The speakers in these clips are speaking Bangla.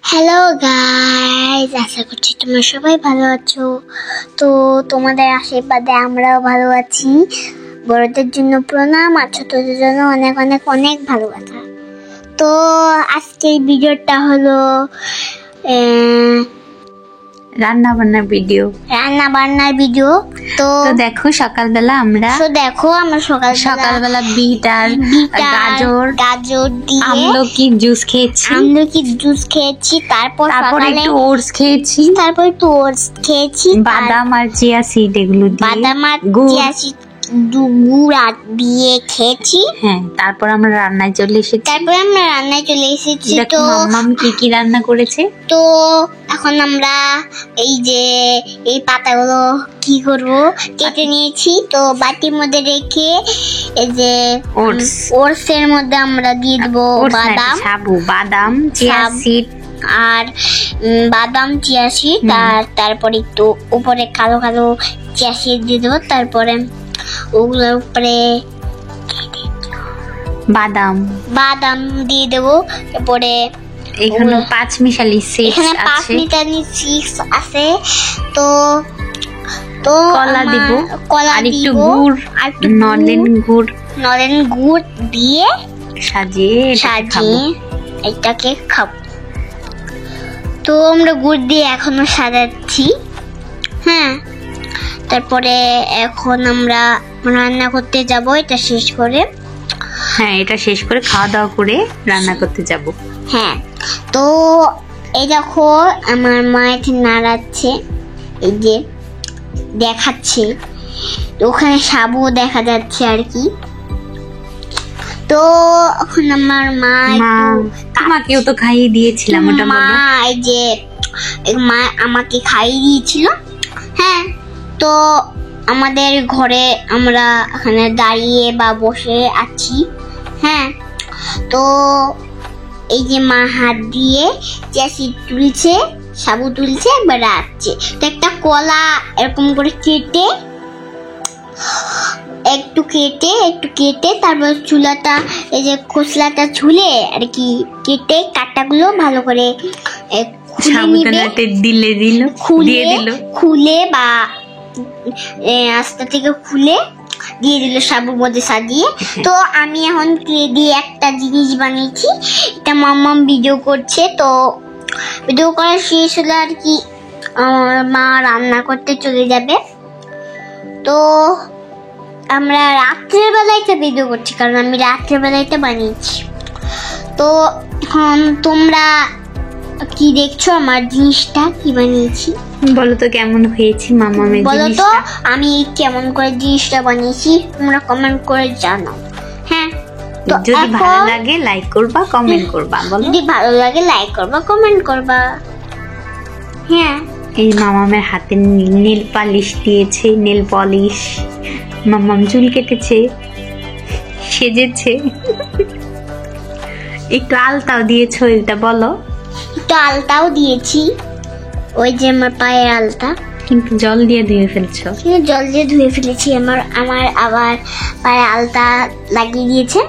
হ্যালো গাইস, আশা করছি তোমরা সবাই ভালো আছো। তো তোমাদের আশীর্বাদে আমরাও ভালো আছি। বড়দের জন্য প্রণাম আর ছোটদের জন্য অনেক অনেক অনেক ভালোবাসা। তো আজকের ভিডিওটা হলো রান্না বান্নার ভিডিও। তো দেখো সকালবেলা আমরা সকালবেলা বিট আর গাজর দিয়ে আমলকির জুস খেয়েছি। তারপর একটু ওটস খেয়েছি, বাদাম আর চিয়া সিড এগুলো দিয়ে গুড় দিয়ে খেয়েছি। হ্যাঁ, তারপর আমরা রান্নায় চলে এসেছি। তো মাম্মাম কি রান্না করেছে। তো এখন আমরা এই পাতাগুলো কি করব কেটে নিয়েছি। তো বাটির মধ্যে রেখে এই যে ওটস এর মধ্যে আমরা দিয়ে দেবো বাদাম চিয়া সিড আর চিয়া সিড আর তারপরে একটু উপরে কালো কালো চিয়া সিড দিয়ে দেবো। তারপরে ওগুলোর উপরে বাদাম দিয়ে দেবো। তারপরে এখানে 5 মিশালি সিডস আছে। তো কলা আর একটু গুড় নলেন গুড় দিয়ে সাজিয়ে এটাকে খাবো। তো আমরা গুড় দিয়ে এখনো সাজাচ্ছি। হ্যাঁ, তারপরে এখন আমরা রান্না করতে যাব। এটা শেষ করে খাওয়া দাওয়া করে রান্না করতে যাব। হ্যাঁ, তো এই দেখো আমার মা এখানে নাড়াচ্ছে, এই যে দেখাচ্ছে, ওখানে সাবু দেখা যাচ্ছে আর কি। তো এখন আমার মা আমাকেও তো খাইয়ে দিয়েছিলাম, ওটা বলো। এই যে মা আমাকে খাইয়ে দিয়েছিল। হ্যাঁ, তো আমাদের ঘরে আমরা এখানে দাঁড়িয়ে বা বসে আছি। হ্যাঁ, তো এই যে মা হাত দিয়ে চ্যাসি তুলছে, সাবু তুলছে, একবার রাখছে। তো একটা কলা এরকম করে একটু কেটে তারপর চুলাটা এই যে খোসলাটা ছুলে আর কি কেটে কাটাগুলো ভালো করে খুলে বা আস্তে থেকে খুলে দিয়ে দিল সাবুর মধ্যে সাজিয়ে। তো আমি এখন দিয়ে একটা জিনিস বানিয়েছি, এটা মাম্মাম ভিডিও করছে। তো ভিডিও করা শেষ হলে আর কি আমার মা রান্না করতে চলে যাবে। তো আমরা রাত্রের বেলায় ভিডিও করছি, কারণ আমি রাত্রের বেলায় বানিয়েছি। তো এখন তোমরা কি দেখছো আমার জিনিসটা কি বানিয়েছি? বলো তো কেমন হয়েছে মামামের জিনিসটা। বলো তো আমি কেমন করে জিনিসটা বানিয়েছি, তোমরা কমেন্ট করে জানাও। হ্যাঁ, তো যদি ভালো লাগে লাইক করবা, কমেন্ট করবা। বলো, যদি ভালো লাগে লাইক করবা, কমেন্ট করবা। হ্যাঁ, এই মামামের হাতে নেল পালিশ দিয়েছে, নেল পলিশ। মামাম চুল কেটেছে, সেজেছে, একটু আলতাও দিয়েছো, এটা বলো। একটু আলতাও দিয়েছি, ওই যে আমার পায়ের আলতা। কিন্তু জল দিয়ে ধুয়ে ফেলেছি। আমার আবার পায়ে আলতা লাগিয়ে দিয়েছে।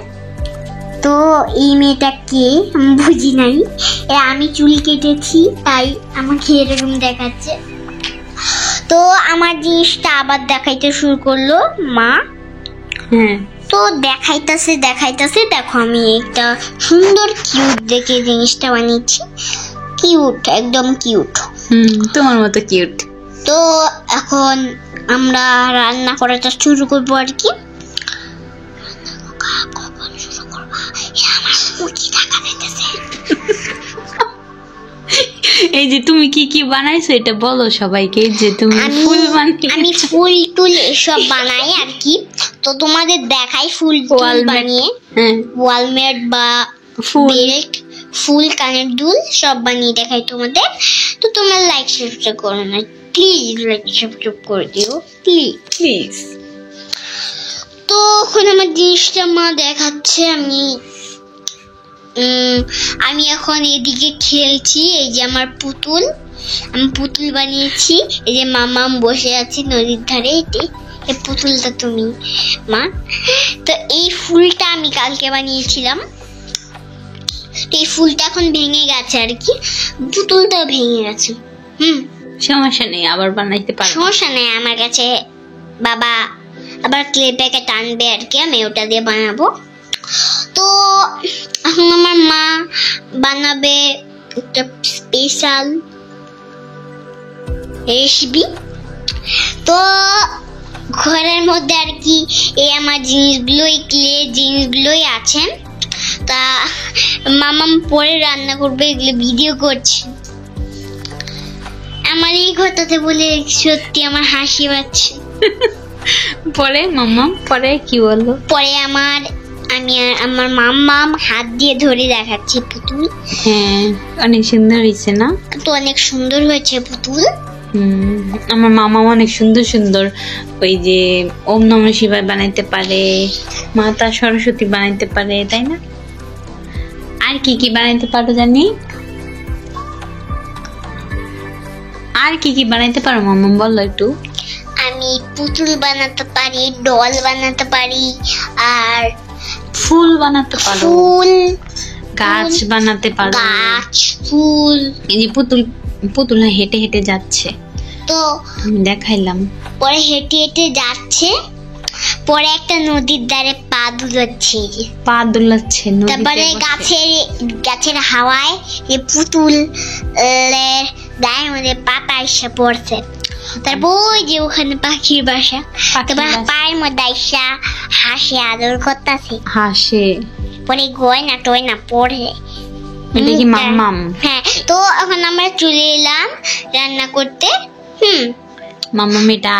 তো এই মেয়েটা কে আমি বুঝি নাই। আমি চুল কেটেছি তাই আমাকে এরকম দেখাচ্ছে। তো আমার জিনিসটা আবার দেখাইতে শুরু করলো মা। হ্যাঁ, তো দেখাইতেছে দেখো আমি একটা সুন্দর কিউট দেখে জিনিসটা বানিয়েছি। একদম কিউট, তোমার মতো কিউট। তো এখন আমরা রান্না করাটা শুরু করবো আর কি। এই যে তুমি কি বানাইছো এটা বলো সবাইকে, যে তুমি আমি ফুল টুল এসব বানাই আর কি। তো তোমাদের দেখাই ফুল বানিয়ে, ওয়ালমেট বা বেল্ট, ফুল, কানের দুল সব বানিয়ে দেখাই তোমাদের। তো তোমরা লাইক সাবস্ক্রাইব করো না প্লিজ, লাইক সাবস্ক্রাইব করে দিও প্লিজ। তো এখন আমার জিনিসটা মা দেখাচ্ছে। আমি এখন এদিকে খেলছি। এই যে আমার আমি পুতুল বানিয়েছি। এই যে মামাম বসে আছে নদীর ধারে, এই পুতুলটা তুমি মা। তো এই ফুলটা আমি কালকে বানিয়েছিলাম। তো এই ফুলটা এখন ভেঙে গেছে আর কি, পুতুলটাও ভেঙে গেছে। সমস্যা নেই, আবার বানাইতে পারবো। সমস্যা নেই, আমার কাছে বাবা আবার ক্লে প্যাকেট আনবে আর কি, আমি ওটা দিয়ে বানাবো। তো এখন আমার মা বানাবে একটা স্পেশাল রেসিপি। তো ঘরের মধ্যে আর কি এই আমার জিনিসগুলোই, ক্লে জিনিসগুলোই আছে। তা মামাম পরে রান্না করবে, এগুলো ভিডিও করছে। আমার এই কথাতে বলে সত্যি আমার হাসি পাচ্ছে। পরে মাম্মা পরে কি বললো? পরে আমি আর আমার মাম্মাম হাত দিয়ে ধরে দেখাচ্ছি পুতুল। হ্যাঁ, অনেক সুন্দর হয়েছে না? তো অনেক সুন্দর হয়েছে পুতুল। আমার মামা অনেক সুন্দর সুন্দর ওই যে ওম নমঃ শিবায় বানাইতে পারে, মাতা সরস্বতী বানাইতে পারে, তাই না? আর কি কি বানাইতে পারো জানি? আর কি কি বানাইতে পারো মামা, বলো একটু। আমি পুতুল বানাতে পারি, ডল বানাতে পারি, আর ফুল বানাতে পারো, ফুল, গাছ বানাতে পারো, গাছ, ফুল। এই যে পুতুল হেঁটে হেঁটে যাচ্ছে, তো আমি দেখাইলাম। পরে হেঁটে হেঁটে যাচ্ছে, পরে একটা নদীর ধারে পা দুলাচ্ছে, পা দুলাচ্ছে, তারপরে গাছের হাওয়ায় এই পুতুল গায়ের মধ্যে পাতা এসে পড়ছে। তারপর ওই যে ওখানে পাখির বাসা, তারপর পায়ের মধ্যে এসে হাসে আদর করতেছে, হাসে, পরে গয়না টয়না পড়ে। এটা কি মাম্মাম? হ্যাঁ। তো এখন আমরা চলে এলাম রান্না করতে। মাম্মাম এটা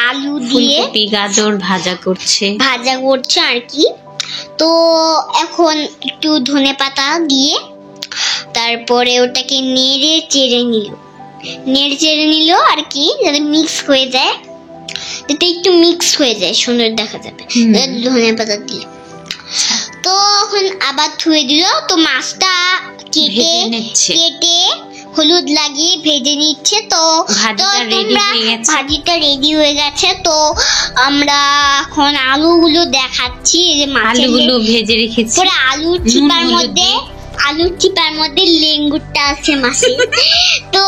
আলু দিয়ে ফুলকপি গাজর ভাজা করছে আর কি। তো এখন একটু ধনেপাতা দিয়ে তারপরে ওটাকে নেড়ে চেড়ে নিল আর কি, যাতে মিক্স হয়ে যায়, যাতে একটু মিক্স হয়ে যায়, সুন্দর দেখা যাবে ধনেপাতা দিয়ে। তো এখন আবার ধুয়ে দিল। তো মাছটা কেটে হলুদ লাগিয়ে ভেজে নিচ্ছে। তো ভাজিটা রেডি হয়ে গেছে। তো আমরা এখন আলুগুলো দেখাচ্ছি, যে আলুগুলো ভেজে রেখেছি। পরে আলুর চিপার মধ্যে লেঙ্গুরটা আছে মাছের। তো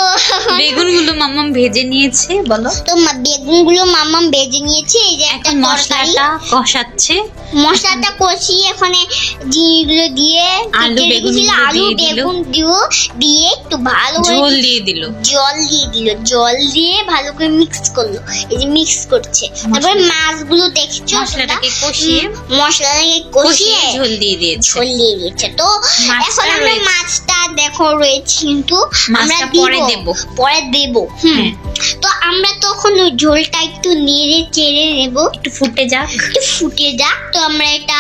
বেগুনগুলো মাম্মাম ভেজে নিয়েছে, বলো। তো বেগুনগুলো মাম্মাম ভেজে নিয়েছে। এই যে একটা মশলাটা কষাচ্ছে, মশলাটা কষিয়ে এখানে জিনিসগুলো দিয়ে আলু বেগুন দিয়ে একটু ভালো জল দিয়ে দিল, জল দিয়ে ভালো করে মিক্স করলো। এই যে মিক্স করছে, তারপরে মাছগুলো দেখছো, মশলাটাকে কষিয়ে ঝোল দিয়ে দিয়েছে। তো এখন আমরা মাছটা দেখো রয়েছে, কিন্তু আমরা পরে দেব। তো আমরা তখন ওই ঝোলটা একটু নেড়ে চেড়ে নেব, একটু ফুটে যাক। তো আমরা এটা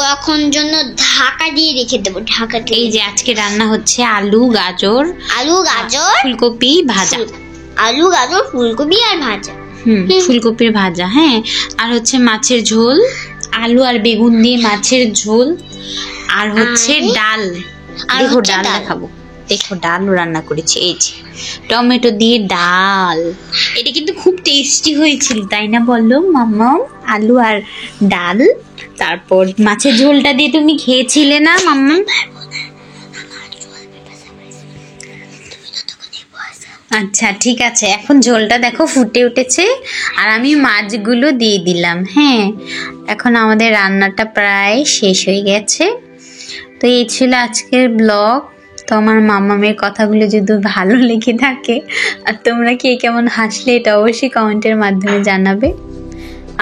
কখন জন্য ঢাকা দিয়ে রেখে দেবো। এই যে আজকে রান্না হচ্ছে আলু গাজর ফুলকপি ভাজা, ফুলকপি আর ভাজা, ফুলকপির ভাজা। হ্যাঁ, আর হচ্ছে মাছের ঝোল, আলু আর বেগুন দিয়ে মাছের ঝোল, আর হচ্ছে ডাল। দেখো ডাল দেখাবো, দেখো ডালও রান্না করেছি। এই যে টমেটো দিয়ে ডাল, এটা কিন্তু খুব টেস্টি হয়েছিল, তাই না বলো মাম্মাম? আলু আর ডাল, তারপর মাছের ঝোলটা দিয়ে তুমি খেয়েছিলে না মাম্মাম? আচ্ছা ঠিক আছে, এখন ঝোলটা দেখো ফুটে উঠেছে, আর আমি মাছগুলো দিয়ে দিলাম। হ্যাঁ, এখন আমাদের রান্নাটা প্রায় শেষ হয়ে গেছে। তো এই ছিল আজকের ব্লগ। তো আমার মামামের কথাগুলো যদি ভালো লেগে থাকে, আর তোমরা কে কেমন হাসলে, এটা অবশ্যই কমেন্টের মাধ্যমে জানাবে।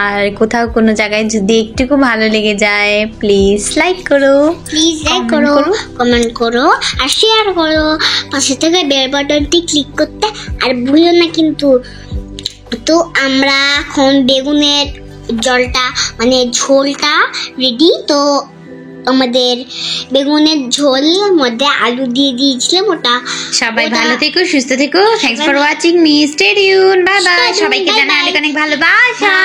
আর কোথাও কোনো জায়গায় যদি একটুকু ভালো লেগে যায়, প্লিজ লাইক করো, কমেন্ট করো আর শেয়ার করো। পাশে থেকে বেল বাটনটি ক্লিক করতে আর ভুলো না কিন্তু। তো আমরা এখন বেগুনের ঝোলটা রেডি। তো আমাদের বেগুনের ঝোল মধ্যে আলু দিয়ে দিয়েছিলাম ওটা। সবাই ভালো থেকো, সুস্থ থেকো। Thanks for watching me, stay tune, bye bye. সবাইকে জানাই অনেক অনেক ভালোবাসা।